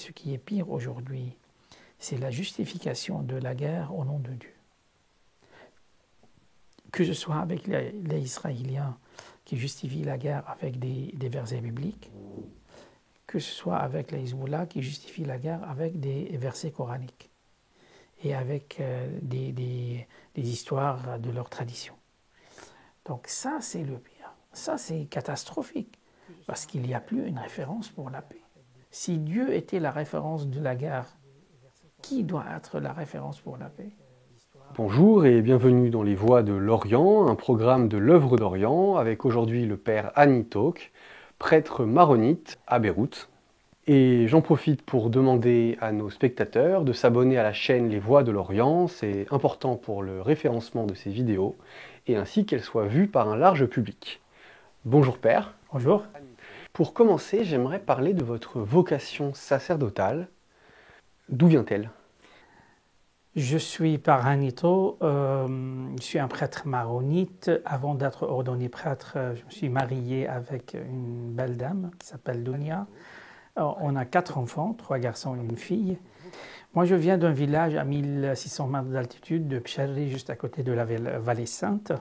ce qui est pire aujourd'hui, c'est la justification de la guerre au nom de Dieu. Que ce soit avec les Israéliens qui justifient la guerre avec des versets bibliques, que ce soit avec les Hezbollah qui justifient la guerre avec des versets coraniques et avec des histoires de leur tradition. Donc ça, c'est le pire. Ça, c'est catastrophique, parce qu'il n'y a plus une référence pour la paix. Si Dieu était la référence de la guerre, qui doit être la référence pour la paix? Bonjour et bienvenue dans les Voix de l'Orient, un programme de l'œuvre d'Orient, avec aujourd'hui le père Hani Talk, prêtre maronite à Beyrouth. Et j'en profite pour demander à nos spectateurs de s'abonner à la chaîne Les Voix de l'Orient, c'est important pour le référencement de ces vidéos, et ainsi qu'elles soient vues par un large public. Bonjour père. Bonjour. Pour commencer, j'aimerais parler de votre vocation sacerdotale. D'où vient-elle ? Je suis par Hanito, je suis un prêtre maronite. Avant d'être ordonné prêtre, je me suis marié avec une belle dame qui s'appelle Dunia. On a 4 enfants, 3 garçons et une fille. Moi, je viens d'un village à 1600 mètres d'altitude de Pcherri, juste à côté de la vallée Sainte,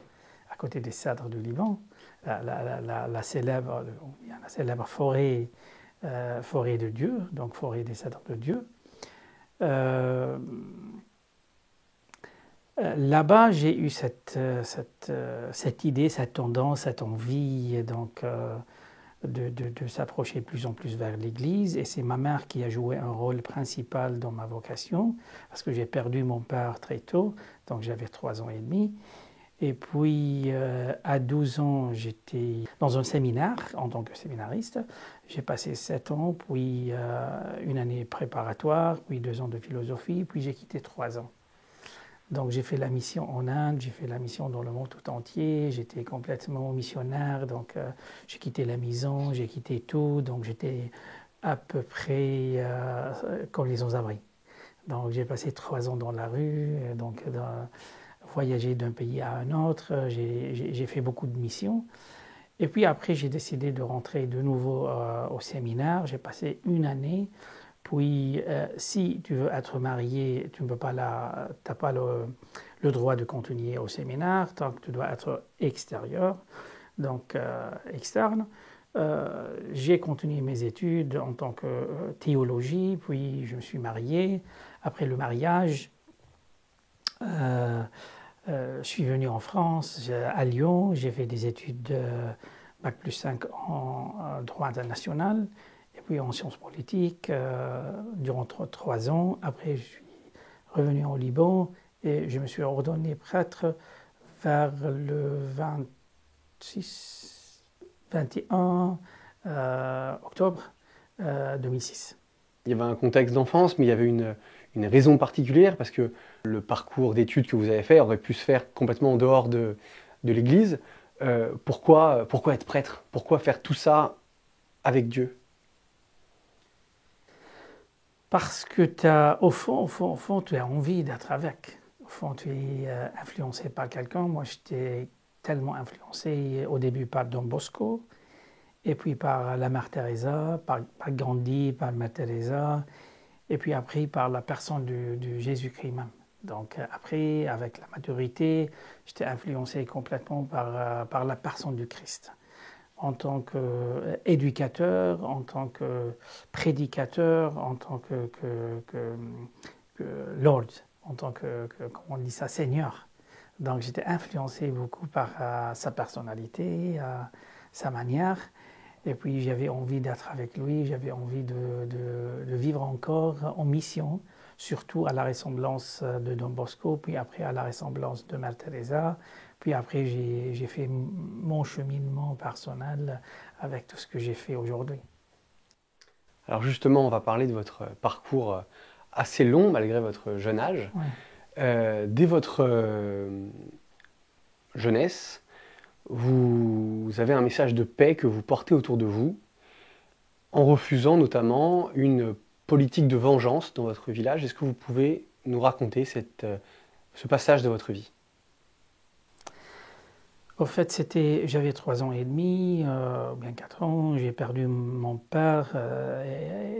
à côté des cèdres du Liban. La célèbre forêt, forêt de Dieu, donc forêt des cèdres de Dieu. Là-bas, j'ai eu cette idée, cette tendance, cette envie donc, de s'approcher de plus en plus vers l'Église. Et c'est ma mère qui a joué un rôle principal dans ma vocation, parce que j'ai perdu mon père très tôt, donc j'avais 3 ans et demi. Et puis, à 12 ans, j'étais dans un séminaire en tant que séminariste. J'ai passé 7 ans, puis une année préparatoire, puis 2 ans de philosophie, puis j'ai quitté 3 ans. Donc j'ai fait la mission en Inde, j'ai fait la mission dans le monde tout entier, j'étais complètement missionnaire, donc j'ai quitté la maison, j'ai quitté tout, donc j'étais à peu près comme les sans-abri. Donc j'ai passé 3 ans dans la rue, donc voyager d'un pays à un autre, j'ai fait beaucoup de missions. Et puis après, j'ai décidé de rentrer de nouveau au séminaire. J'ai passé une année. Puis, si tu veux être marié, tu n'as pas le droit de continuer au séminaire, tant que tu dois être extérieur, donc externe. J'ai continué mes études en tant que théologie, puis je me suis marié. Après le mariage, je suis venu en France, à Lyon, j'ai fait des études de Bac plus 5 en droit international, et puis en sciences politiques durant 3 ans. Après, je suis revenu au Liban et je me suis ordonné prêtre vers le 21 octobre 2006. Il y avait un contexte d'enfance, mais il y avait une raison particulière, parce que le parcours d'études que vous avez fait aurait pu se faire complètement en dehors de l'Église. Pourquoi être prêtre? Pourquoi faire tout ça avec Dieu? Parce que au fond, tu as envie d'être avec. Au fond, tu es influencé par quelqu'un. Moi, j'étais tellement influencé au début par Don Bosco, et puis par la Mère Teresa, par Gandhi, par Mère Teresa, et puis après par la personne de Jésus-Christ même. Donc après, avec la maturité, j'étais influencé complètement par la personne du Christ. En tant qu'éducateur, en tant que prédicateur, en tant que Lord, en tant comment on dit ça, Seigneur. Donc j'étais influencé beaucoup par sa personnalité, sa manière. Et puis j'avais envie d'être avec lui, j'avais envie de vivre encore en mission, surtout à la ressemblance de Don Bosco, puis après à la ressemblance de Mère Teresa. Puis après, j'ai fait mon cheminement personnel avec tout ce que j'ai fait aujourd'hui. Alors justement, on va parler de votre parcours assez long, malgré votre jeune âge. Ouais. Dès votre jeunesse, vous avez un message de paix que vous portez autour de vous, en refusant notamment une politique de vengeance dans votre village. Est-ce que vous pouvez nous raconter ce passage de votre vie ? Au fait, j'avais 3 ans et demi, ou bien 4 ans, j'ai perdu mon père.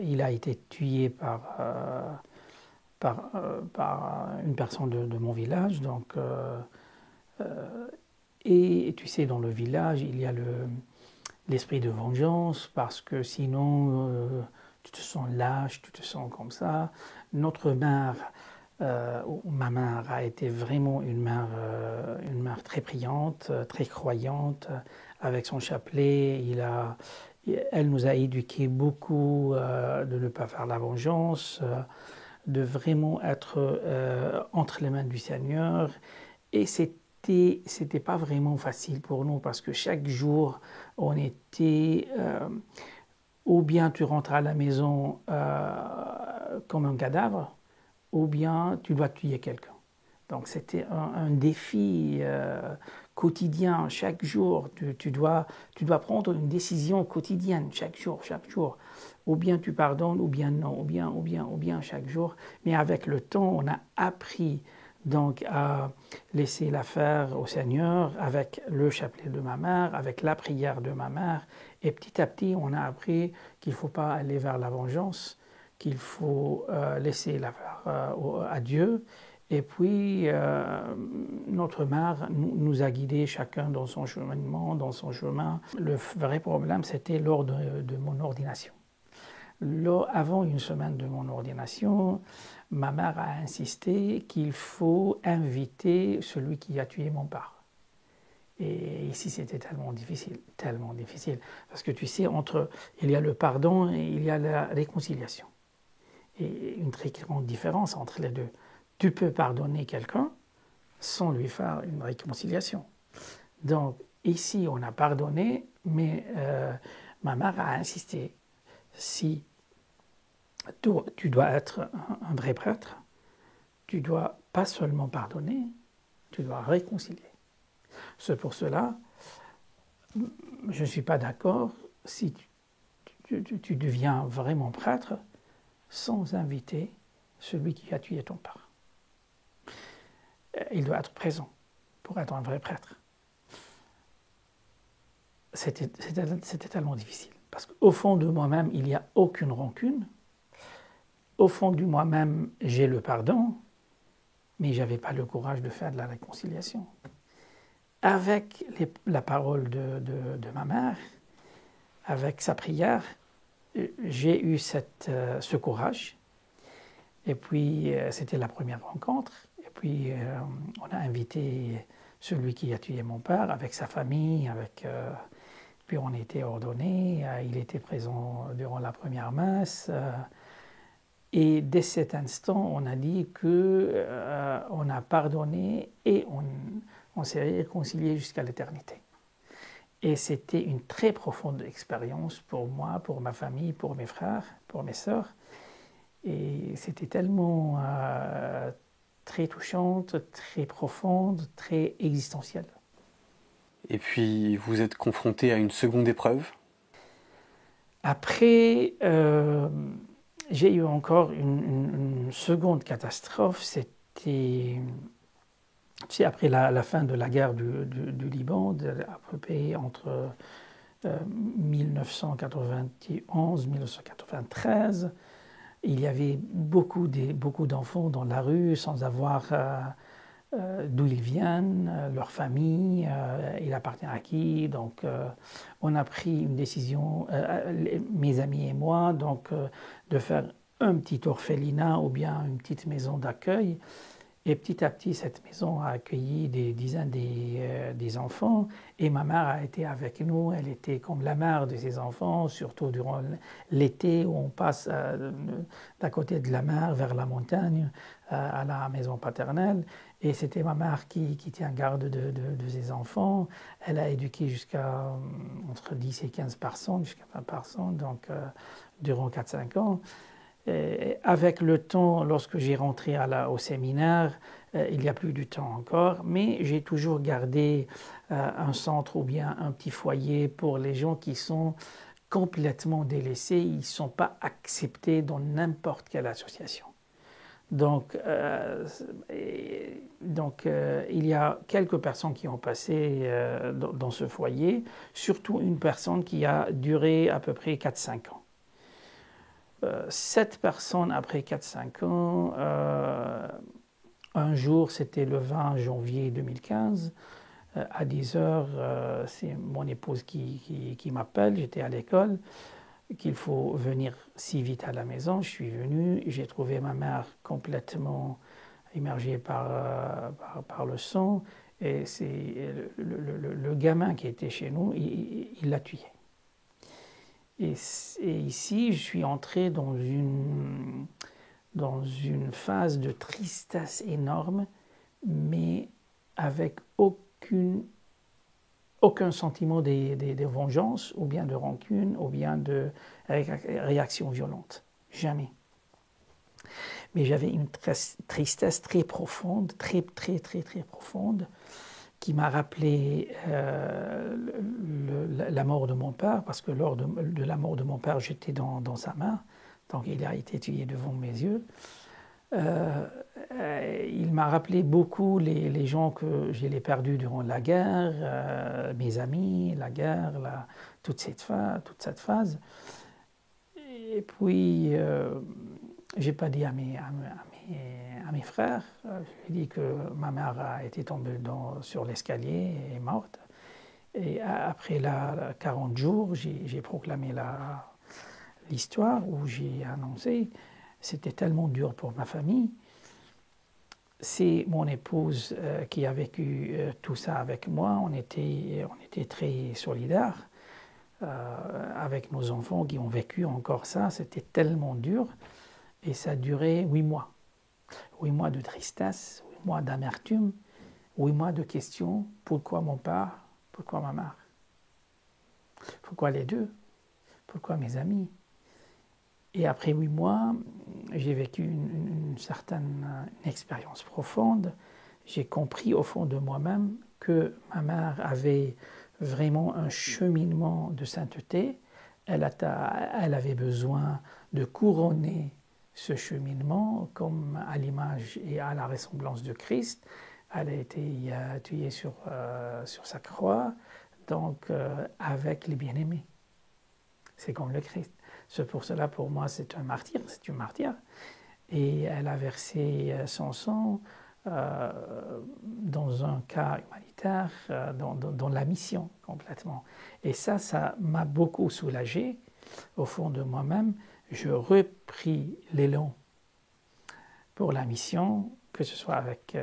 Il a été tué par une personne de mon village. Donc, et tu sais, dans le village, il y a l'esprit de vengeance, parce que sinon, tu te sens lâche, tu te sens comme ça. Notre mère, ma mère a été vraiment une mère très priante, très croyante, avec son chapelet. Elle nous a éduqués beaucoup de ne pas faire la vengeance, de vraiment être entre les mains du Seigneur. Et c'était pas vraiment facile pour nous, parce que chaque jour, on était ou bien tu rentres à la maison comme un cadavre, ou bien tu dois tuer quelqu'un. Donc c'était un défi quotidien, chaque jour. Tu dois prendre une décision quotidienne, chaque jour, chaque jour. Ou bien tu pardonnes, ou bien non, ou bien chaque jour. Mais avec le temps, on a appris donc à laisser l'affaire au Seigneur, avec le chapelet de ma mère, avec la prière de ma mère. Et petit à petit, on a appris qu'il ne faut pas aller vers la vengeance, qu'il faut laisser l'affaire à Dieu. Et puis, notre mère nous a guidés chacun dans son cheminement, dans son chemin. Le vrai problème, c'était lors de mon ordination. Avant une semaine de mon ordination, ma mère a insisté qu'il faut inviter celui qui a tué mon père. Et ici, c'était tellement difficile, tellement difficile. Parce que tu sais, il y a le pardon et il y a la réconciliation. Et une très grande différence entre les deux. Tu peux pardonner quelqu'un sans lui faire une réconciliation. Donc, ici, on a pardonné, mais ma mère a insisté. Si tu dois être un vrai prêtre, tu dois pas seulement pardonner, tu dois réconcilier. C'est pour cela, je ne suis pas d'accord si tu deviens vraiment prêtre sans inviter celui qui a tué ton père. Il doit être présent pour être un vrai prêtre. C'était tellement difficile. Parce qu'au fond de moi-même, il n'y a aucune rancune. Au fond de moi-même, j'ai le pardon, mais je n'avais pas le courage de faire de la réconciliation. Avec la parole de ma mère, avec sa prière, j'ai eu ce courage. Et puis, c'était la première rencontre. Et puis, on a invité celui qui a tué mon père avec sa famille. Puis, on était ordonnés. Il était présent durant la première messe. Et dès cet instant, on a dit qu'on a pardonné et on s'est réconcilié jusqu'à l'éternité. Et c'était une très profonde expérience pour moi, pour ma famille, pour mes frères, pour mes sœurs. Et c'était tellement très touchante, très profonde, très existentielle. Et puis, vous êtes confronté à une seconde épreuve? Après, j'ai eu encore une seconde catastrophe. C'était après la fin de la guerre du Liban, à peu près entre 1991 1993. Il y avait beaucoup d'enfants dans la rue sans avoir d'où ils viennent, leur famille, il appartient à qui. Donc, on a pris une décision, mes amis et moi, donc, de faire un petit orphelinat ou bien une petite maison d'accueil. Et petit à petit, cette maison a accueilli des dizaines des enfants. Et ma mère a été avec nous. Elle était comme la mère de ces enfants, surtout durant l'été où on passe d'à côté de la mer vers la montagne à la maison paternelle. Et c'était ma mère qui tient garde de ces enfants. Elle a éduqué jusqu'à entre 10 et 15 personnes, jusqu'à 20 personnes, donc durant 4-5 ans. Et avec le temps, lorsque j'ai rentré au séminaire, il n'y a plus du temps encore, mais j'ai toujours gardé un centre ou bien un petit foyer pour les gens qui sont complètement délaissés, ils ne sont pas acceptés dans n'importe quelle association. Donc, il y a quelques personnes qui ont passé dans ce foyer, surtout une personne qui a duré à peu près 4-5 ans. 7 personnes après 4-5 ans, un jour, c'était le 20 janvier 2015, à 10 heures, c'est mon épouse qui m'appelle, j'étais à l'école, qu'il faut venir si vite à la maison. Je suis venu, j'ai trouvé ma mère complètement immergée par le sang, et c'est le gamin qui était chez nous, il l'a tué. Et ici, je suis entré dans une phase de tristesse énorme, mais avec aucun sentiment de vengeance, ou bien de rancune, ou bien de réaction violente. Jamais. Mais j'avais une tristesse très profonde, très profonde, qui m'a rappelé la mort de mon père, parce que lors de la mort de mon père, j'étais dans sa main, donc il a été tué devant mes yeux. Il m'a rappelé beaucoup les gens que j'ai perdus durant la guerre, mes amis, la guerre, toute cette phase. Et puis, j'ai pas dit à mes frères, je lui ai dit que ma mère a été tombée sur l'escalier et est morte. Et après 40 jours, j'ai proclamé l'histoire où j'ai annoncé. C'était tellement dur pour ma famille. C'est mon épouse qui a vécu tout ça avec moi. On était très solidaires avec nos enfants qui ont vécu encore ça. C'était tellement dur. Et ça a duré 8 mois. 8 mois de tristesse, 8 mois d'amertume, 8 mois de questions. Pourquoi mon père? Pourquoi ma mère? Pourquoi les deux? Pourquoi mes amis? Et après 8 mois, j'ai vécu une certaine expérience profonde. J'ai compris au fond de moi-même que ma mère avait vraiment un cheminement de sainteté. Elle avait besoin de couronner ce cheminement comme à l'image et à la ressemblance de Christ. Elle a été tuée sur sa croix, donc avec les bien-aimés. C'est comme le Christ. C'est pour cela, pour moi, c'est une martyre. Et elle a versé son sang dans un cas humanitaire, dans la mission complètement. Et ça m'a beaucoup soulagé au fond de moi-même. Je repris l'élan pour la mission, que ce soit avec...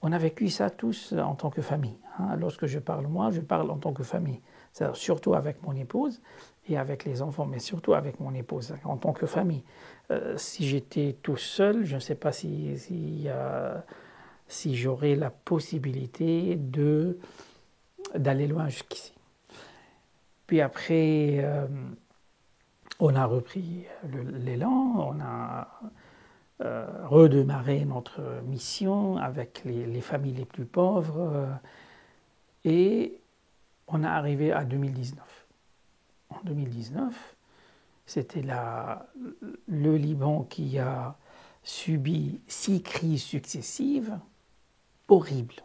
on a vécu ça tous en tant que famille. Hein. Lorsque je parle moi, je parle en tant que famille. C'est-à-dire surtout avec mon épouse et avec les enfants, mais surtout avec mon épouse, en tant que famille. Si j'étais tout seul, je ne sais pas si j'aurais la possibilité d'aller loin jusqu'ici. Puis après, on a repris l'élan, on a redémarré notre mission avec les familles les plus pauvres et on est arrivé à 2019. En 2019, c'était le Liban qui a subi 6 crises successives horribles.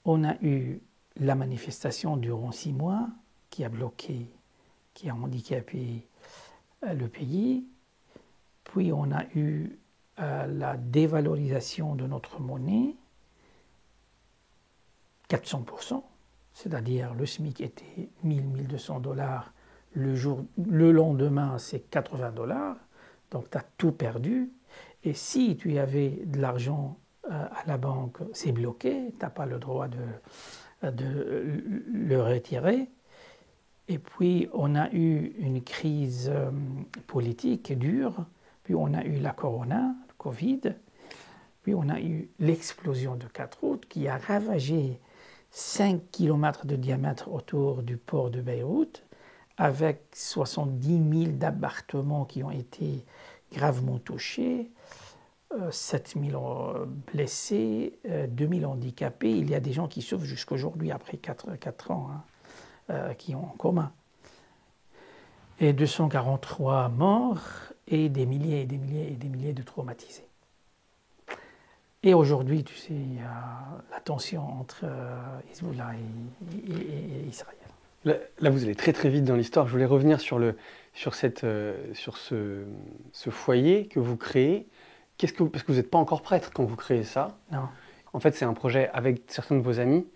On a eu la manifestation durant 6 mois qui a bloqué, qui a handicapé le pays. Puis on a eu la dévalorisation de notre monnaie, 400%, c'est-à-dire le SMIC était 1 200 $, le lendemain c'est 80 $, donc tu as tout perdu. Et si tu avais de l'argent à la banque, c'est bloqué, tu n'as pas le droit de le retirer. Et puis on a eu une crise politique dure. Puis on a eu la corona, le Covid, puis on a eu l'explosion de 4 août qui a ravagé 5 km de diamètre autour du port de Beyrouth, avec 70 000 appartements qui ont été gravement touchés, 7 000 blessés, 2 000 handicapés. Il y a des gens qui souffrent jusqu'aujourd'hui, après 4 ans, qui ont en commun. Et 243 morts. et des milliers et des milliers et des milliers de traumatisés. Et aujourd'hui, tu sais, il y a la tension entre Hezbollah et Israël. Là, vous allez très très vite dans l'histoire. Je voulais revenir sur ce foyer que vous créez. Parce que vous n'êtes pas encore prêtre quand vous créez ça. Non. En fait, c'est un projet avec certains de vos amis.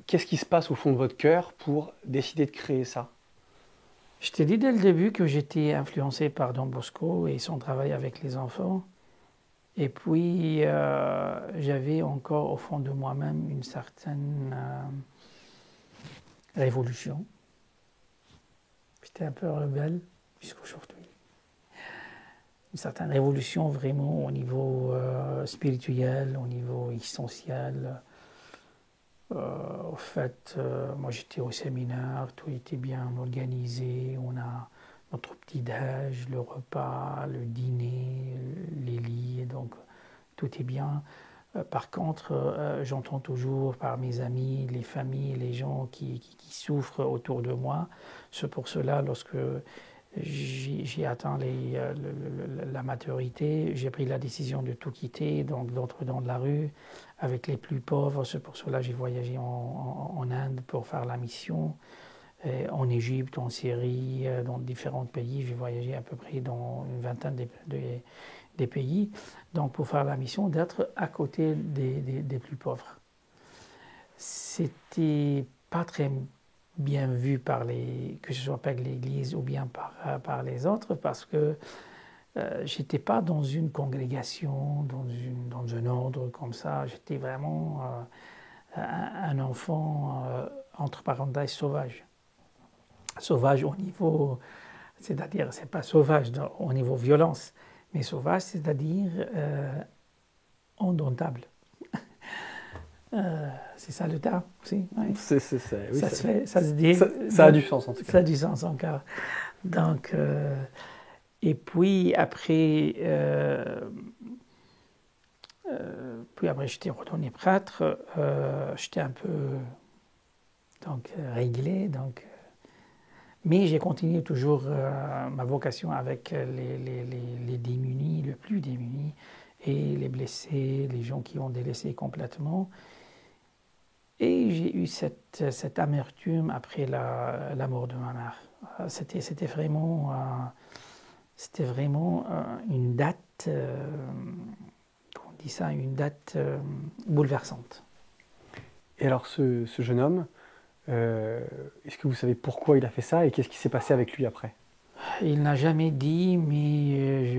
Qu'est-ce qui se passe au fond de votre cœur pour décider de créer ça? Je t'ai dit dès le début que j'étais influencé par Don Bosco et son travail avec les enfants. Et puis, j'avais encore au fond de moi-même une certaine révolution. J'étais un peu rebelle jusqu'aujourd'hui. Une certaine révolution vraiment au niveau spirituel, au niveau existentiel. Au fait, moi j'étais au séminaire, tout était bien organisé, on a notre petit-déj, le repas, le dîner, les lits, donc tout est bien. Par contre, j'entends toujours par mes amis, les familles, les gens qui souffrent autour de moi. C'est pour cela, lorsque j'ai atteint la maturité, j'ai pris la décision de tout quitter, donc d'entrer dans la rue avec les plus pauvres. C'est pour cela que j'ai voyagé en Inde pour faire la mission, en Égypte, en Syrie, dans différents pays. J'ai voyagé à peu près dans une vingtaine des pays, donc pour faire la mission d'être à côté des plus pauvres. C'était pas très bien vu que ce soit par l'Église ou bien par les autres, parce que j'étais pas dans une congrégation, dans un ordre comme ça. J'étais vraiment un enfant, entre parenthèses, sauvage. Sauvage au niveau, c'est-à-dire, c'est pas sauvage au niveau violence, mais sauvage, c'est-à-dire indomptable. C'est ça le terme aussi. Oui. Oui, ça se dit. Ça a du sens en tout cas. Ça a du sens encore. Donc, et puis après, j'étais retourné prêtre. J'étais un peu réglé. Mais j'ai continué toujours ma vocation avec les démunis, le plus démunis, et les blessés, les gens qui ont délaissé complètement. Et j'ai eu cette amertume après la mort de ma mère. C'était vraiment une date, on dit ça, une date bouleversante. Et alors ce jeune homme, est-ce que vous savez pourquoi il a fait ça et qu'est-ce qui s'est passé avec lui après? Il n'a jamais dit, mais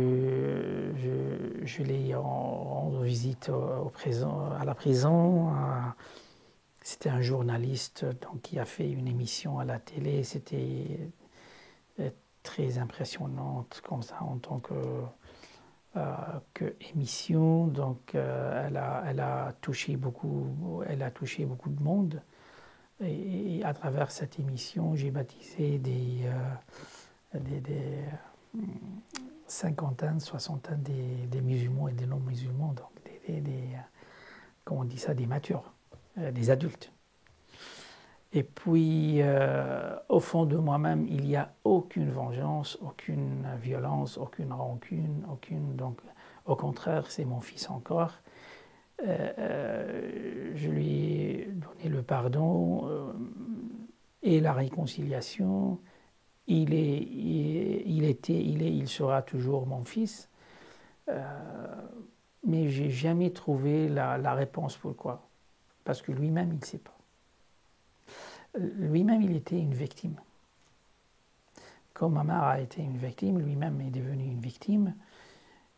je l'ai rendu visite à la prison. C'était un journaliste qui a fait une émission à la télé. C'était très impressionnante comme ça en tant que émission. Donc elle a touché beaucoup de monde. Et à travers cette émission, j'ai baptisé des cinquantaines, soixantaines des musulmans et des non-musulmans, donc comment on dit ça, des matures, des adultes. Et puis, au fond de moi-même, il n'y a aucune vengeance, aucune violence, aucune rancune, donc au contraire, c'est mon fils encore. Je lui ai donné le pardon et la réconciliation. Il sera toujours mon fils. Mais je n'ai jamais trouvé la réponse pourquoi. Parce que lui-même, il ne sait pas. Lui-même, il était une victime. Comme ma mère a été une victime, lui-même est devenu une victime.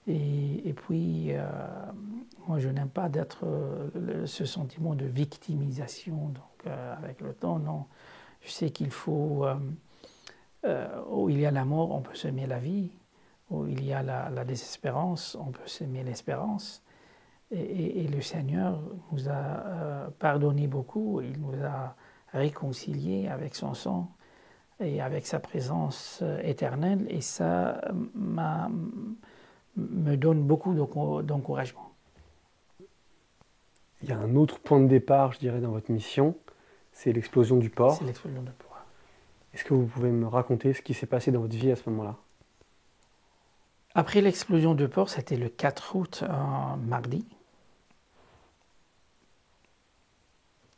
Et puis, moi, je n'aime pas ce sentiment de victimisation. Donc, avec le temps, non. Je sais qu'il faut... où il y a la mort, on peut semer la vie. Où il y a la désespérance, on peut semer l'espérance. Et le Seigneur nous a pardonné beaucoup. Il nous a réconciliés avec son sang et avec sa présence éternelle. Et ça me donne beaucoup d'encouragement. Il y a un autre point de départ, je dirais, dans votre mission, c'est l'explosion du port. C'est l'explosion du port. Est-ce que vous pouvez me raconter ce qui s'est passé dans votre vie à ce moment-là? Après l'explosion de port, c'était le 4 août, un mardi.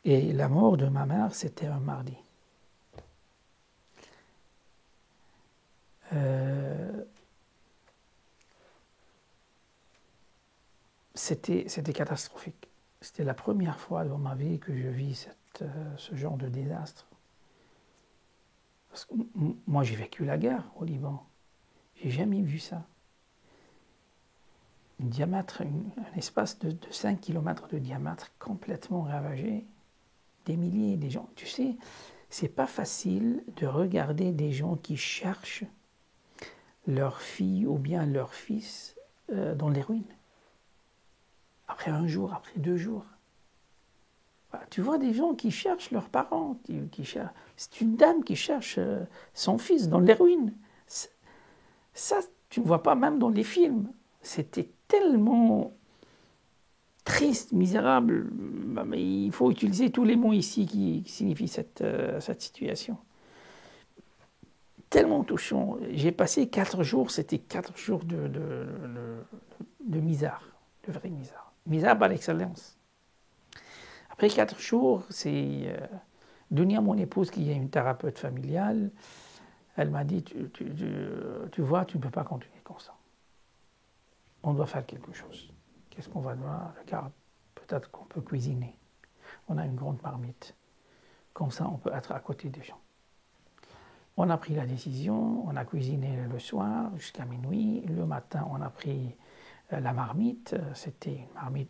Et la mort de ma mère, c'était un mardi. C'était catastrophique. C'était la première fois dans ma vie que je vis ce genre de désastre. Parce que moi, j'ai vécu la guerre au Liban. J'ai jamais vu ça. Un espace de 5 km de diamètre complètement ravagé. Des milliers de gens. Tu sais, c'est pas facile de regarder des gens qui cherchent leur fille ou bien leur fils dans les ruines. Après un jour, après 2 jours. Tu vois des gens qui cherchent leurs parents. C'est une dame qui cherche son fils dans les ruines. Ça, tu ne vois pas même dans les films. C'était tellement triste, misérable. Mais il faut utiliser tous les mots ici qui signifient cette situation. Tellement touchant. J'ai passé 4 jours, c'était 4 jours de misère, de vraie misère. Misère par excellence. Après 4 jours, c'est Dunia, mon épouse, qui est une thérapeute familiale, elle m'a dit, tu vois, tu ne peux pas continuer comme ça. On doit faire quelque chose. Qu'est-ce qu'on va faire? Regarde, peut-être qu'on peut cuisiner. On a une grande marmite. Comme ça, on peut être à côté des gens. On a pris la décision, on a cuisiné le soir jusqu'à minuit. Le matin, on a pris la marmite. C'était une marmite.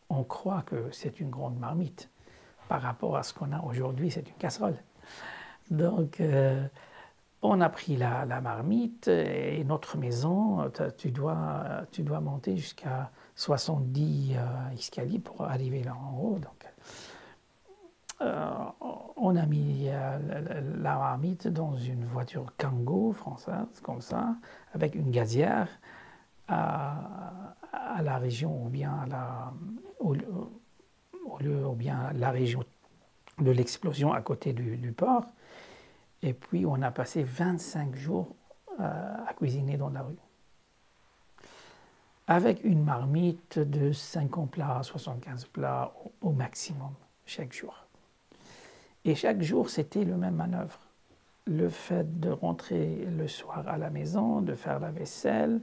On croit que c'est une grande marmite. Par rapport à ce qu'on a aujourd'hui, c'est une casserole. Donc, on a pris la marmite et notre maison, tu dois monter jusqu'à 70 escaliers pour arriver là en haut. Donc, on a mis la marmite dans une voiture Kango française, comme ça, avec une gazière à la région ou bien au lieu ou bien la région de l'explosion à côté du port. Et puis, on a passé 25 jours à cuisiner dans la rue. Avec une marmite de 50 plats, 75 plats au maximum, chaque jour. Et chaque jour, c'était le même manœuvre. Le fait de rentrer le soir à la maison, de faire la vaisselle,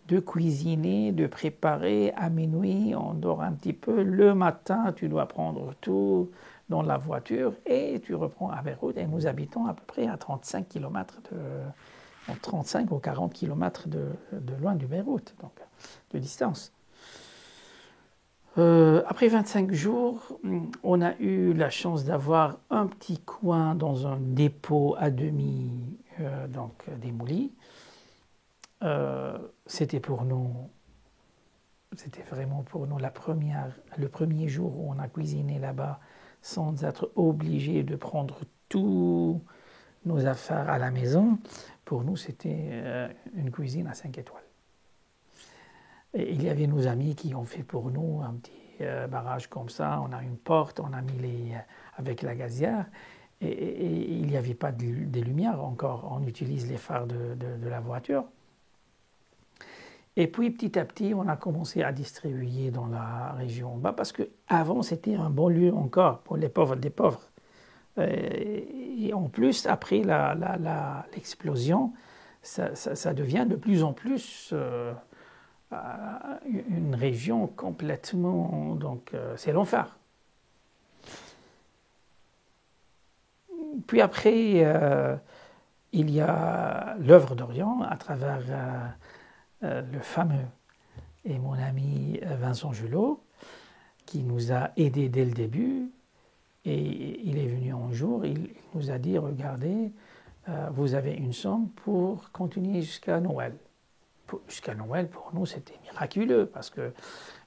de cuisiner, de préparer. À minuit, on dort un petit peu. Le matin, tu dois prendre tout dans la voiture et tu reprends à Beyrouth. Et nous habitons à peu près à 35 km 35 ou 40 km de loin du Beyrouth, donc de distance. Après 25 jours, on a eu la chance d'avoir un petit coin dans un dépôt à demi donc démoli. C'était vraiment pour nous le premier jour où on a cuisiné là-bas sans être obligé de prendre tous nos affaires à la maison. Pour nous, c'était une cuisine à 5 étoiles. Et il y avait nos amis qui ont fait pour nous un petit barrage comme ça. On a une porte, on a mis avec la gazière. Et il n'y avait pas des lumières encore. On utilise les phares de la voiture. Et puis petit à petit, on a commencé à distribuer dans la région bas parce qu'avant, c'était un bon lieu encore pour les pauvres des pauvres. Et en plus, après l'explosion, ça devient de plus en plus une région complètement... Donc, c'est l'enfer. Puis après, il y a l'œuvre d'Orient à travers le fameux et mon ami Vincent Julot, qui nous a aidés dès le début. Et il est venu un jour, il nous a dit, regardez, vous avez une somme pour continuer jusqu'à Noël. Jusqu'à Noël, pour nous, c'était miraculeux, parce que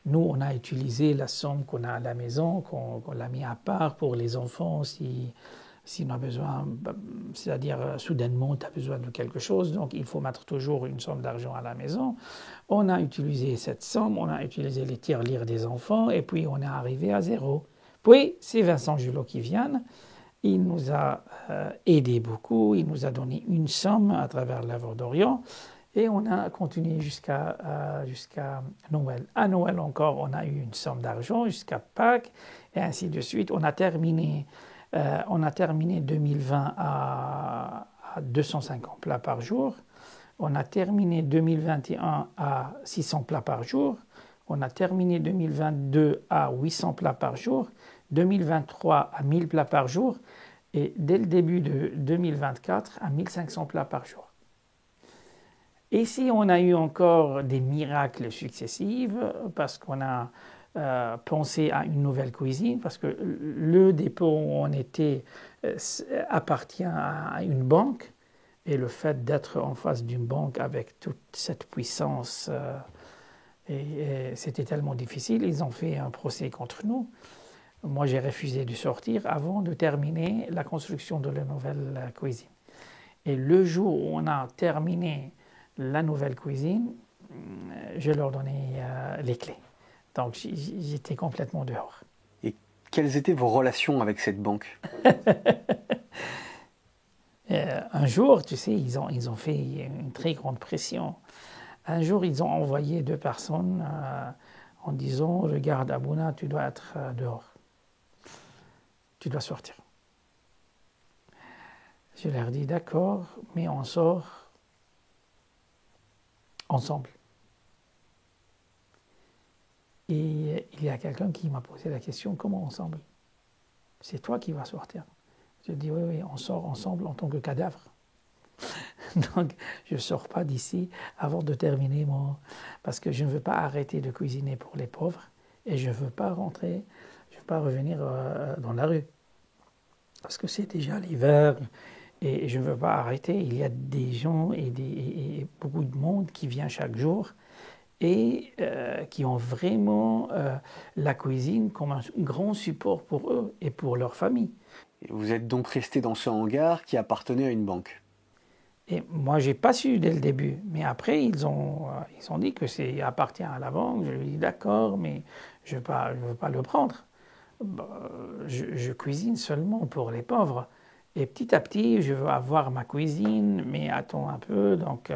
nous, on a utilisé la somme qu'on a à la maison, qu'on l'a mis à part pour les enfants, si on a besoin, c'est-à-dire soudainement, tu as besoin de quelque chose, donc il faut mettre toujours une somme d'argent à la maison. On a utilisé cette somme, on a utilisé les tirelires des enfants, et puis on est arrivé à zéro. Puis, c'est Vincent Julot qui vient. Il nous a aidé beaucoup. Il nous a donné une somme à travers l'œuvre d'Orient. Et on a continué jusqu'à Noël. À Noël encore, on a eu une somme d'argent jusqu'à Pâques, et ainsi de suite. On a terminé 2020 à 250 plats par jour. On a terminé 2021 à 600 plats par jour. On a terminé 2022 à 800 plats par jour. 2023 à 1000 plats par jour. Et dès le début de 2024 à 1500 plats par jour. Et si on a eu encore des miracles successifs, parce qu'on a pensé à une nouvelle cuisine, parce que le dépôt où on était appartient à une banque, et le fait d'être en face d'une banque avec toute cette puissance, c'était tellement difficile, ils ont fait un procès contre nous. Moi, j'ai refusé de sortir avant de terminer la construction de la nouvelle cuisine. Et le jour où on a terminé la nouvelle cuisine, je leur donnais les clés. Donc j'étais complètement dehors. Et quelles étaient vos relations avec cette banque? Un jour, tu sais, ils ont fait une très grande pression. Un jour, ils ont envoyé 2 personnes en disant « Regarde, Abouna, tu dois être dehors. Tu dois sortir. » Je leur dis « D'accord, mais on sort ensemble. » Et il y a quelqu'un qui m'a posé la question « Comment ensemble? C'est toi qui vas sortir. » Je dis « Oui, on sort ensemble en tant que cadavre. » Donc, je ne sors pas d'ici avant de terminer parce que je ne veux pas arrêter de cuisiner pour les pauvres et je ne veux pas rentrer, je ne veux pas revenir dans la rue. Parce que c'est déjà l'hiver et je ne veux pas arrêter. Il y a des gens et beaucoup de monde qui vient chaque jour et qui ont vraiment la cuisine comme un grand support pour eux et pour leur famille. Vous êtes donc resté dans ce hangar qui appartenait à une banque? Et moi, je n'ai pas su dès le début. Mais après, ils ont dit que ça appartient à la banque. Je lui ai dit d'accord, mais je ne veux pas le prendre. Je cuisine seulement pour les pauvres. Et petit à petit, je veux avoir ma cuisine, mais attends un peu. Donc,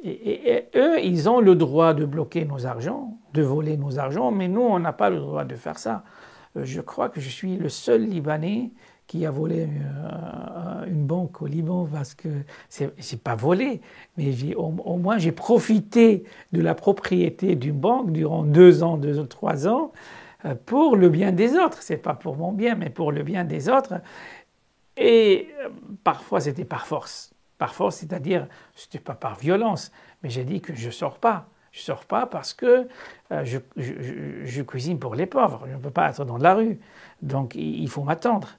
et eux, ils ont le droit de bloquer nos argents, de voler nos argents, mais nous, on n'a pas le droit de faire ça. Je crois que je suis le seul Libanais qui a volé une banque au Liban, parce que c'est pas volé, mais au moins j'ai profité de la propriété d'une banque durant 2 ans, 3 ans, pour le bien des autres. C'est pas pour mon bien, mais pour le bien des autres. Et parfois c'était par force. Par force, c'est-à-dire, c'était pas par violence, mais j'ai dit que je sors pas. Je ne sors pas parce que je cuisine pour les pauvres. Je ne peux pas être dans la rue. Donc, il faut m'attendre.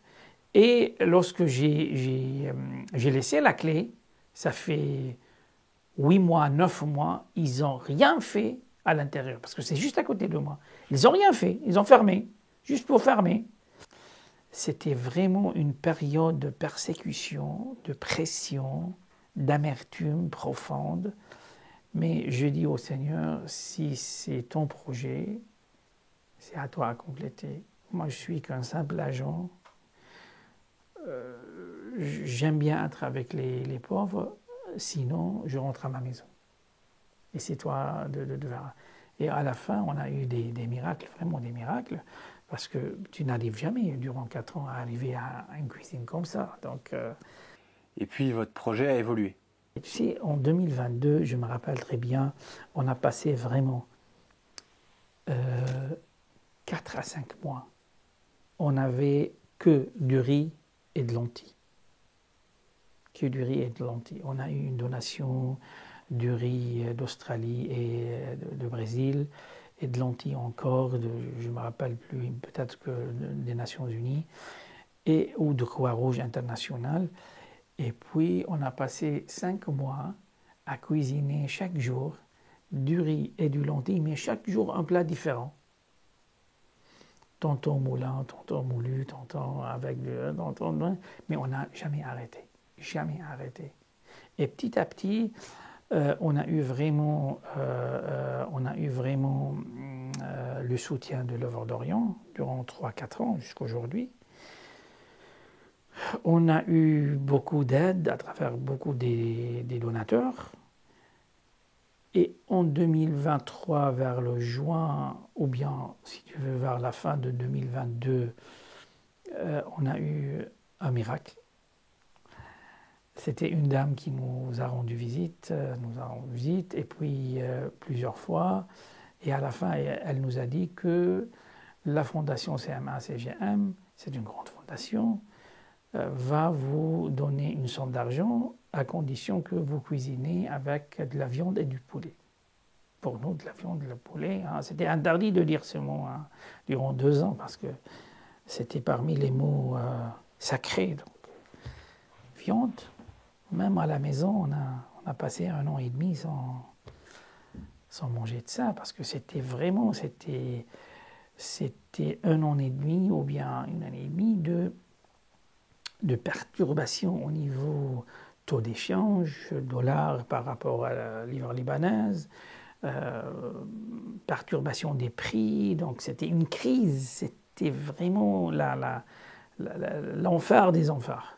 Et lorsque j'ai laissé la clé, ça fait 8 mois, 9 mois, ils n'ont rien fait à l'intérieur. Parce que c'est juste à côté de moi. Ils n'ont rien fait. Ils ont fermé. Juste pour fermer. C'était vraiment une période de persécution, de pression, d'amertume profonde. Mais je dis au Seigneur, si c'est ton projet, c'est à toi à compléter. Moi, je suis qu'un simple agent. J'aime bien être avec les pauvres, sinon je rentre à ma maison. Et c'est toi de faire. Et à la fin, on a eu des miracles, vraiment des miracles, parce que tu n'arrives jamais, durant 4 ans, à arriver à une cuisine comme ça. Donc, Et puis, votre projet a évolué. Tu sais, en 2022, je me rappelle très bien, on a passé vraiment 4 à 5 mois. On n'avait que du riz et de lentilles. Que du riz et de lentilles. On a eu une donation du riz d'Australie et de Brésil, et de lentilles encore, je ne me rappelle plus, peut-être que des Nations Unies, ou de Croix-Rouge internationale. Et puis, on a passé 5 mois à cuisiner chaque jour du riz et du lentilles, mais chaque jour un plat différent. Tantôt moulin, tantôt moulu, tantôt avec du... mais on n'a jamais arrêté. Jamais arrêté. Et petit à petit, on a eu vraiment le soutien de l'Œuvre d'Orient durant 3-4 ans jusqu'à aujourd'hui. On a eu beaucoup d'aide à travers beaucoup des donateurs. Et en 2023, vers le juin, ou bien, si tu veux, vers la fin de 2022, on a eu un miracle. C'était une dame qui nous a rendu visite, et puis plusieurs fois. Et à la fin, elle nous a dit que la fondation CMA-CGM, c'est une grande fondation, va vous donner une somme d'argent à condition que vous cuisinez avec de la viande et du poulet. Pour nous, de la viande et du poulet, hein, c'était interdit de dire ce mot hein, durant 2 ans parce que c'était parmi les mots sacrés. Donc, viande, même à la maison, on a passé 1 an et demi sans manger de ça parce que c'était 1 an et demi ou bien 1 année et demie de perturbations au niveau taux d'échange, dollar par rapport à la livre libanaise, perturbation des prix, donc c'était une crise, c'était vraiment l'enfer des enfers.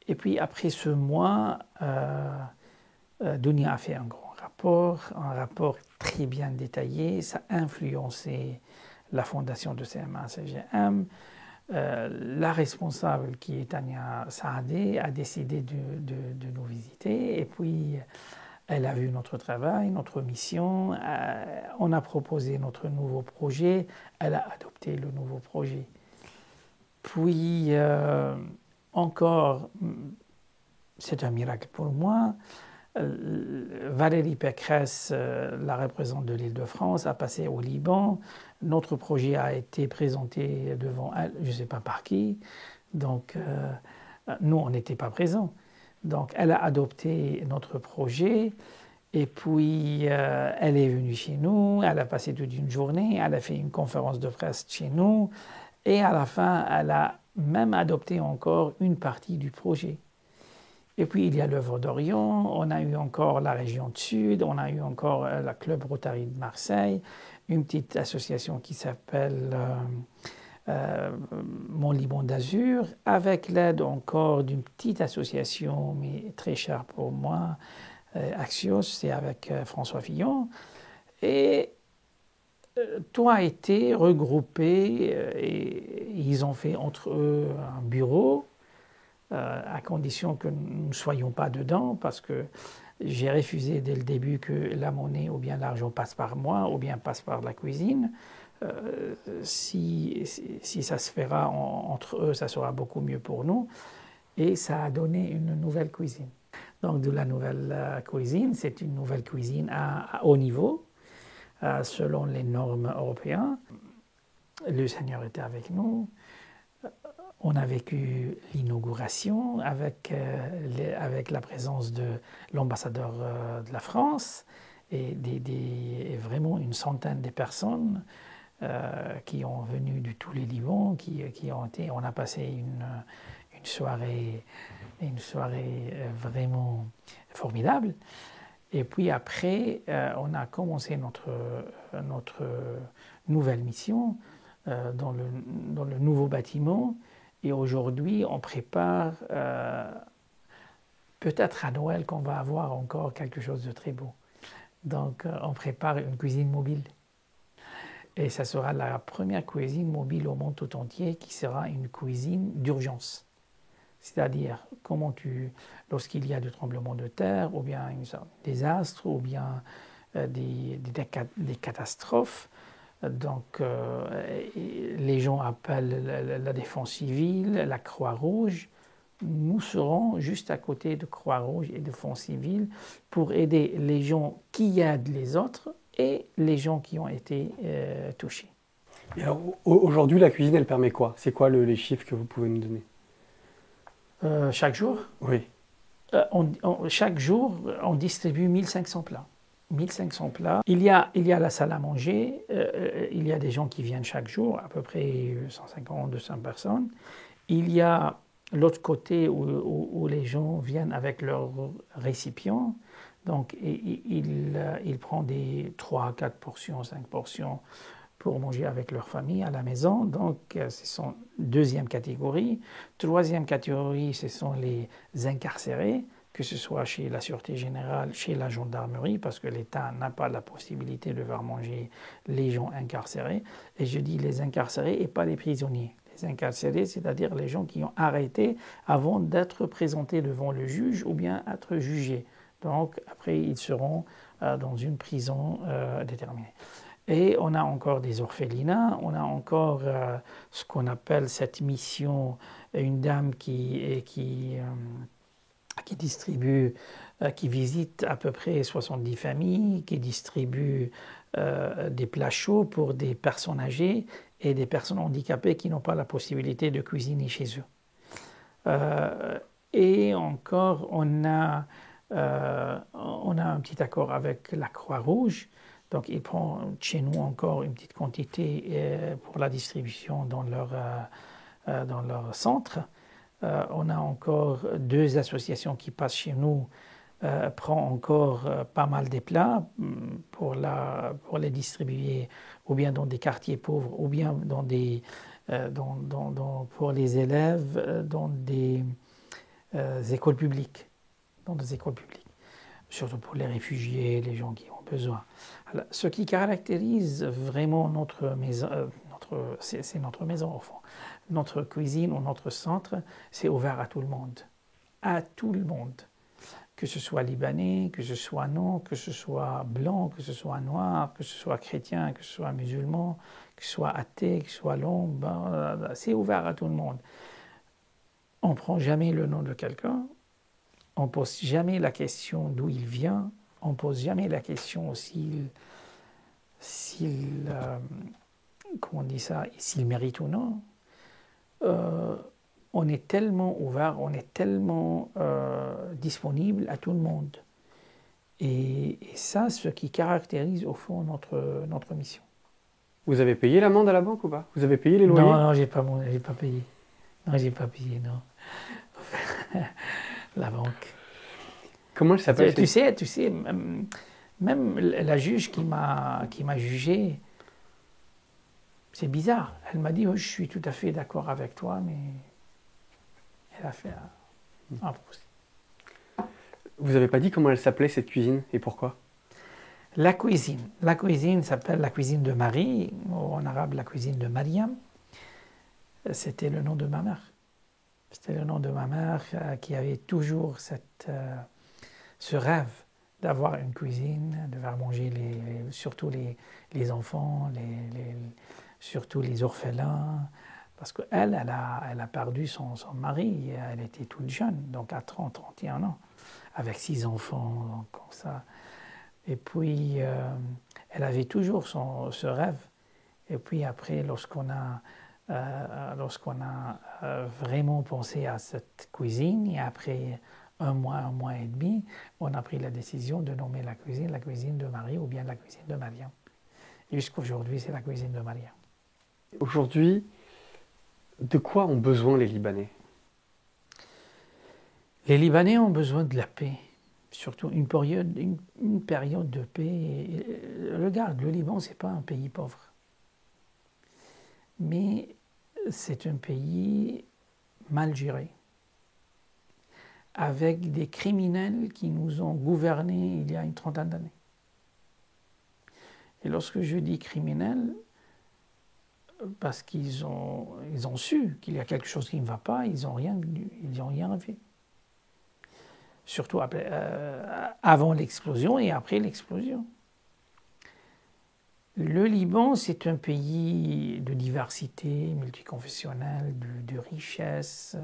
Et puis après ce mois, Dunia a fait un rapport très bien détaillé, ça a influencé la fondation de CMA-CGM. La responsable, qui est Tania Saadé, a décidé de nous visiter et puis elle a vu notre travail, notre mission, on a proposé notre nouveau projet, elle a adopté le nouveau projet. Puis encore, c'est un miracle pour moi, Valérie Pécresse, la représentante de l'Île-de-France, a passé au Liban. Notre projet a été présenté devant elle, je ne sais pas par qui. Donc, nous, on n'était pas présents. Donc, elle a adopté notre projet. Et puis, elle est venue chez nous. Elle a passé toute une journée. Elle a fait une conférence de presse chez nous. Et à la fin, elle a même adopté encore une partie du projet. Et puis il y a l'œuvre d'Orient, on a eu encore la région de Sud, on a eu encore la Club Rotary de Marseille, une petite association qui s'appelle Mon Liban d'Azur, avec l'aide encore d'une petite association, mais très chère pour moi, Axios, c'est avec François Fillon. Et tout a été regroupé et ils ont fait entre eux un bureau. À condition que nous ne soyons pas dedans, parce que j'ai refusé dès le début que la monnaie ou bien l'argent passe par moi ou bien passe par la cuisine. Si ça se fera entre eux, ça sera beaucoup mieux pour nous. Et ça a donné une nouvelle cuisine. Donc de la nouvelle cuisine, c'est une nouvelle cuisine à haut niveau, selon les normes européennes. Le Seigneur était avec nous. On a vécu l'inauguration avec la présence de l'ambassadeur de la France et vraiment une centaine de personnes qui ont venu de tous les Libans, on a passé une soirée vraiment formidable. Et puis après, on a commencé notre nouvelle mission dans le nouveau bâtiment. Et aujourd'hui, on prépare, peut-être à Noël, qu'on va avoir encore quelque chose de très beau. Donc, on prépare une cuisine mobile. Et ça sera la première cuisine mobile au monde tout entier qui sera une cuisine d'urgence. C'est-à-dire, lorsqu'il y a des tremblements de terre, ou bien un désastre, ou bien des catastrophes, donc les gens appellent la défense civile, la Croix-Rouge. Nous serons juste à côté de Croix-Rouge et de Défense civile pour aider les gens qui aident les autres et les gens qui ont été touchés. Et alors, aujourd'hui, la cuisine, elle permet quoi? C'est quoi les chiffres que vous pouvez nous donner? Chaque jour? Oui. Chaque jour, on distribue 1500 plats. 1500 plats. Il y a la salle à manger, il y a des gens qui viennent chaque jour, à peu près 150, 200 personnes. Il y a l'autre côté où les gens viennent avec leurs récipients. Donc, ils prennent des 3, 4 portions, 5 portions pour manger avec leur famille à la maison. Donc, ce sont deuxième catégorie. Troisième catégorie, ce sont les incarcérés. que ce soit chez la Sûreté Générale, chez la gendarmerie, parce que l'État n'a pas la possibilité de faire manger les gens incarcérés. Et je dis les incarcérés et pas les prisonniers. Les incarcérés, c'est-à-dire les gens qui ont arrêté avant d'être présentés devant le juge ou bien être jugés. Donc après, ils seront dans une prison déterminée. Et on a encore des orphelinats, on a encore ce qu'on appelle cette mission, une dame qui distribue, qui visite à peu près 70 familles, qui distribue des plats chauds pour des personnes âgées et des personnes handicapées qui n'ont pas la possibilité de cuisiner chez eux. Et encore, on a un petit accord avec la Croix-Rouge. Donc, ils prennent chez nous encore une petite quantité pour la distribution dans leur centre. On a encore 2 associations qui passent chez nous, prennent encore pas mal des plats pour les distribuer ou bien dans des quartiers pauvres ou bien pour les élèves dans des écoles publiques. Dans des écoles publiques. Surtout pour les réfugiés, les gens qui ont besoin. Alors, ce qui caractérise vraiment notre maison, c'est notre maison au fond. Notre cuisine ou notre centre, c'est ouvert à tout le monde. À tout le monde. Que ce soit libanais, que ce soit non, que ce soit blanc, que ce soit noir, que ce soit chrétien, que ce soit musulman, que ce soit athée, que ce soit long, c'est ouvert à tout le monde. On ne prend jamais le nom de quelqu'un. On ne pose jamais la question d'où il vient. On ne pose jamais la question comment on dit ça, s'il mérite ou non. On est tellement ouvert, on est tellement disponible à tout le monde. Et ça, ce qui caractérise au fond notre mission. Vous avez payé l'amende à la banque ou pas? Vous avez payé les loyers? Non, j'ai pas payé. Non, j'ai pas payé, non. La banque. Comment elle s'appelle? Tu sais, même la juge qui m'a jugé, c'est bizarre. Elle m'a dit, oh, je suis tout à fait d'accord avec toi, mais elle a fait un procès. Vous n'avez pas dit comment elle s'appelait cette cuisine et pourquoi? La cuisine s'appelle la cuisine de Marie, ou en arabe la cuisine de Mariam. C'était le nom de ma mère. C'était le nom de ma mère qui avait toujours ce rêve d'avoir une cuisine, de faire manger surtout les enfants, surtout les orphelins. Parce qu'elle a perdu son mari, elle était toute jeune, donc à 31 ans, avec 6 enfants, donc comme ça. Et puis, elle avait toujours ce rêve. Et puis après, lorsqu'on a vraiment pensé à cette cuisine, et après un mois et demi, on a pris la décision de nommer la cuisine de Marie ou bien la cuisine de Mariam. Jusqu'aujourd'hui, c'est la cuisine de Mariam. Aujourd'hui, de quoi ont besoin les Libanais? Les Libanais ont besoin de la paix, surtout une période de paix. Regarde, le Liban, ce n'est pas un pays pauvre. Mais c'est un pays mal géré, avec des criminels qui nous ont gouvernés il y a une trentaine d'années. Et lorsque je dis criminels, parce qu'ils ont su qu'il y a quelque chose qui ne va pas, ils n'ont rien fait. Surtout avant l'explosion et après l'explosion. Le Liban, c'est un pays de diversité multiconfessionnelle, de richesse.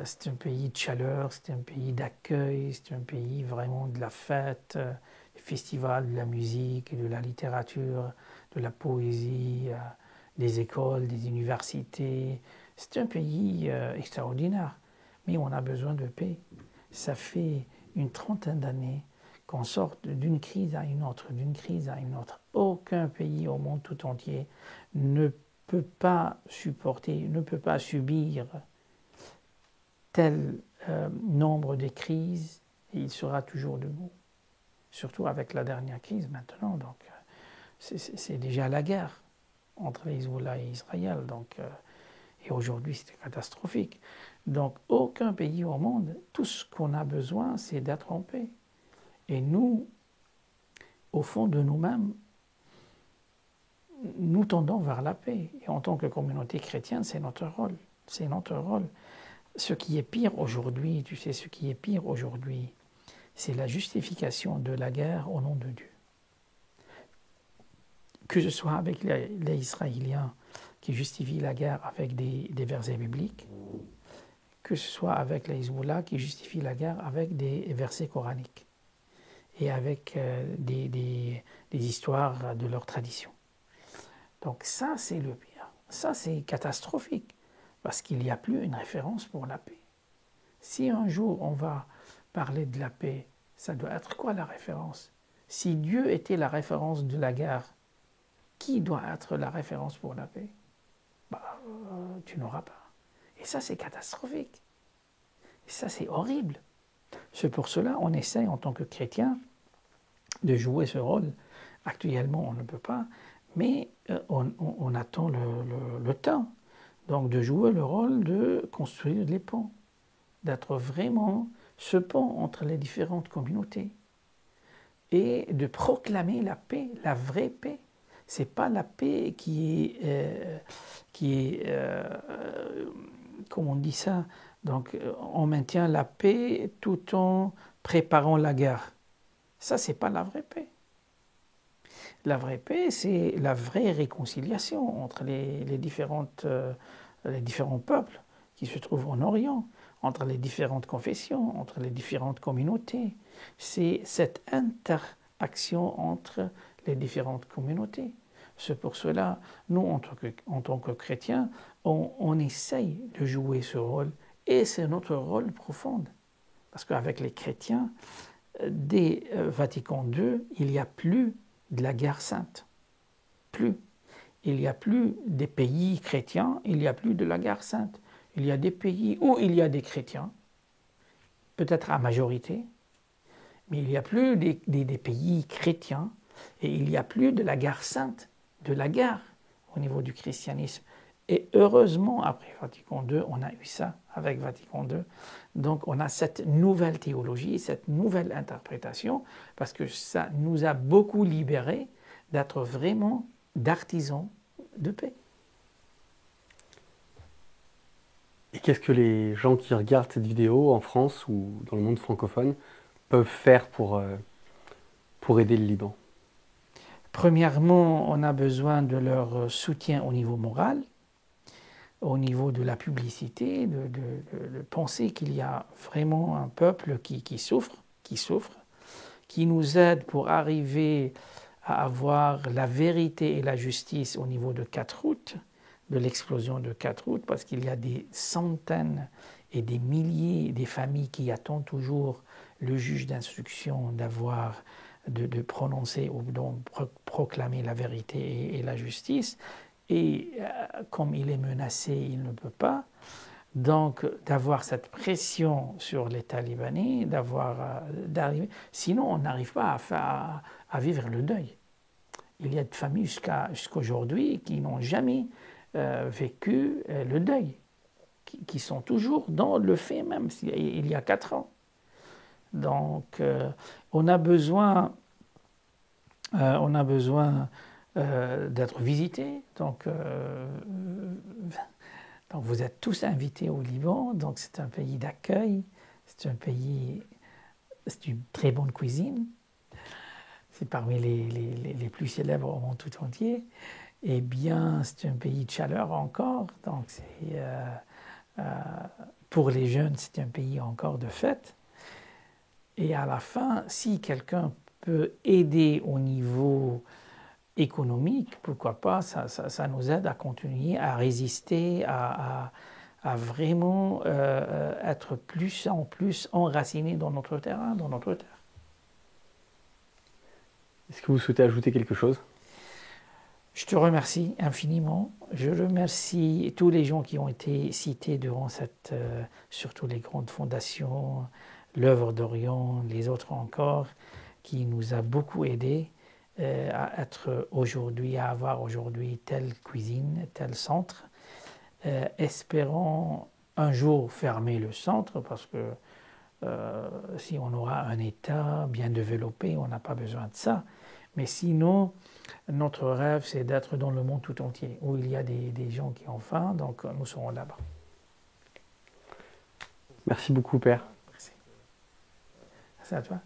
C'est un pays de chaleur, c'est un pays d'accueil, c'est un pays vraiment de la fête, des festivals, de la musique, de la littérature, de la poésie, des écoles, des universités. C'est un pays extraordinaire, mais on a besoin de paix. Ça fait une trentaine d'années qu'on sorte d'une crise à une autre, d'une crise à une autre. Aucun pays au monde tout entier ne peut pas supporter, ne peut pas subir tel nombre de crises, et il sera toujours debout. Surtout avec la dernière crise maintenant. Donc, c'est déjà la guerre entre Hezbollah et Israël. Donc, et aujourd'hui, c'est catastrophique. Donc, aucun pays au monde, tout ce qu'on a besoin, c'est d'être en paix. Et nous, au fond de nous-mêmes, nous tendons vers la paix. Et en tant que communauté chrétienne, c'est notre rôle. C'est notre rôle. Ce qui est pire aujourd'hui, tu sais, ce qui est pire aujourd'hui, c'est la justification de la guerre au nom de Dieu. Que ce soit avec les Israéliens qui justifient la guerre avec des versets bibliques, que ce soit avec les Hezbollah qui justifient la guerre avec des versets coraniques et avec des histoires de leur tradition. Donc ça, c'est le pire. Ça, c'est catastrophique, parce qu'il n'y a plus une référence pour la paix. Si un jour on va parler de la paix, ça doit être quoi la référence? Si Dieu était la référence de la guerre, qui doit être la référence pour la paix? Tu n'auras pas. Et ça, c'est catastrophique. Et ça, c'est horrible. C'est pour cela qu'on essaie, en tant que chrétien, de jouer ce rôle. Actuellement, on ne peut pas, mais on attend le temps. Donc, de jouer le rôle de construire les ponts, d'être vraiment ce pont entre les différentes communautés et de proclamer la paix, la vraie paix. C'est pas la paix qui est comment on dit ça? Donc, on maintient la paix tout en préparant la guerre. Ça, c'est pas la vraie paix. La vraie paix, c'est la vraie réconciliation entre les différents peuples qui se trouvent en Orient, entre les différentes confessions, entre les différentes communautés. C'est cette interaction entre les différentes communautés. C'est pour cela, nous, en tant que chrétiens, on essaye de jouer ce rôle, et c'est notre rôle profond. Parce qu'avec les chrétiens, dès Vatican II, il n'y a plus de la guerre sainte. Plus. Il n'y a plus des pays chrétiens, il n'y a plus de la guerre sainte. Il y a des pays où il y a des chrétiens, peut-être à majorité, mais il n'y a plus des pays chrétiens et il n'y a plus de la guerre sainte, de la guerre au niveau du christianisme. Et heureusement, après Vatican II, on a eu ça avec Vatican II. Donc on a cette nouvelle théologie, cette nouvelle interprétation, parce que ça nous a beaucoup libérés d'être vraiment d'artisans de paix. Et qu'est-ce que les gens qui regardent cette vidéo en France ou dans le monde francophone peuvent faire pour aider le Liban? Premièrement, on a besoin de leur soutien au niveau moral, au niveau de la publicité, de penser qu'il y a vraiment un peuple qui souffre, qui nous aide pour arriver à avoir la vérité et la justice au niveau de 4 août, de l'explosion de 4 août, parce qu'il y a des centaines et des milliers de familles qui attendent toujours le juge d'instruction de prononcer ou de proclamer la vérité et la justice. Et comme il est menacé, il ne peut pas. Donc, d'avoir cette pression sur l'État libanais, d'arriver. Sinon, on n'arrive pas à vivre le deuil. Il y a des familles jusqu'à aujourd'hui qui n'ont jamais vécu le deuil, qui sont toujours dans le fait même, il y a 4 ans. Donc, on a besoin d'être visité. Donc, vous êtes tous invités au Liban. Donc, c'est un pays d'accueil. C'est une très bonne cuisine. C'est parmi les plus célèbres au monde tout entier. Eh bien, c'est un pays de chaleur encore. Donc, pour les jeunes, c'est un pays encore de fête. Et à la fin, si quelqu'un peut aider au niveau économique, pourquoi pas, ça nous aide à continuer à résister, à vraiment être plus en plus enracinés dans notre terrain, dans notre terre. Est-ce que vous souhaitez ajouter quelque chose? Je te remercie infiniment. Je remercie tous les gens qui ont été cités durant surtout les grandes fondations, l'œuvre d'Orient, les autres encore, qui nous a beaucoup aidés à avoir aujourd'hui telle cuisine, tel centre. Espérons un jour fermer le centre parce que si on aura un État bien développé, on n'a pas besoin de ça. Mais sinon, notre rêve, c'est d'être dans le monde tout entier, où il y a des gens qui ont faim, donc nous serons là-bas. Merci beaucoup, Père. Merci. C'est à toi.